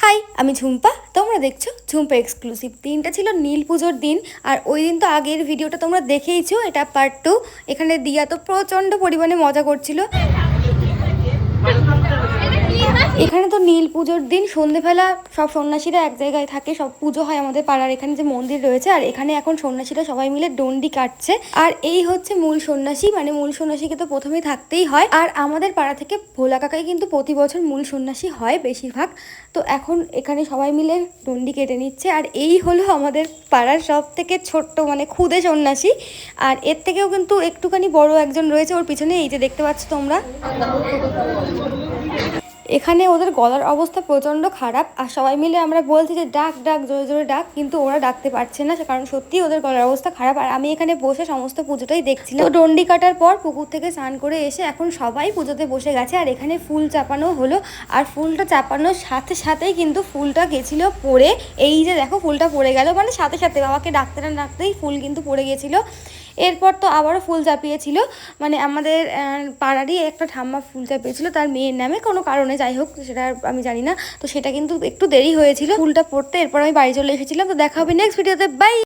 High, আমি ঝুম্পা। তোমরা দেখছো ঝুম্পা এক্সক্লুসিভ। দিনটা ছিল নীল পুজোর দিন, আর ওই দিন তো আগের ভিডিওটা তোমরা দেখেইছো, এটা পার্ট 2। এখানে দিয়া তো প্রচণ্ড পরিমাণে মজা করছিল। এখানে তো নীল পুজোর দিন সন্ধেবেলা সব সন্ন্যাসীরা এক জায়গায় থাকে, সব পুজো হয় আমাদের পাড়ার এখানে যে মন্দির রয়েছে, আর এখানে এখন সন্ন্যাসীরা সবাই মিলে ডন্ডি কাটছে। আর এই হচ্ছে মূল সন্ন্যাসী, মানে মূল সন্ন্যাসীকে তো প্রথমেই থাকতেই হয়। আর আমাদের পাড়া থেকে ভোলা কাকাই কিন্তু প্রতি বছর মূল সন্ন্যাসী হয় বেশিরভাগ। তো এখন এখানে সবাই মিলে ডন্ডি কেটে নিচ্ছে। আর এই হলো আমাদের পাড়ার সব থেকে ছোট্ট মানে খুদে সন্ন্যাসী। আর এর থেকেও কিন্তু একটুখানি বড় একজন রয়েছে ওর পিছনে, এই যে দেখতে পাচ্ছ তোমরা। এখানে ওদের গলার অবস্থা প্রচণ্ড খারাপ, আর সবাই মিলে আমরা বলছি যে ডাক ডাক, জোরে জোরে ডাক, কিন্তু ওরা ডাকতে পারছে না, কারণ সত্যি ওদের গলার অবস্থা খারাপ। আর আমি এখানে বসে সমস্ত পুজোটাই দেখছিলাম। তো ডন্ডি কাটার পর পুকুর থেকে স্নান করে এসে এখন সবাই পুজোতে বসে গেছে, আর এখানে ফুল চাপানো হলো। আর ফুলটা চাপানোর সাথে সাথেই কিন্তু ফুলটা গেছিলো পড়ে। এই যে দেখো ফুলটা পড়ে গেল, মানে সাথে সাথে বাবাকে ডাকতে না ডাকতেই ফুল কিন্তু পড়ে গেছিলো। এরপর তো আবারও ফুল চাপিয়েছিল, মানে আমাদের পাড়ারই একটা ঠাম্মা ফুল চাপিয়েছিল তার মেয়ের নামে, কোনো কারণে, যাই হোক সেটা আমি জানি না। তো সেটা কিন্তু একটু দেরি হয়েছিল ফুলটা পড়তে। এরপর আমি বাড়ি চলে এসেছিলাম। তো দেখা হবে নেক্সট ভিডিওতে, বাই।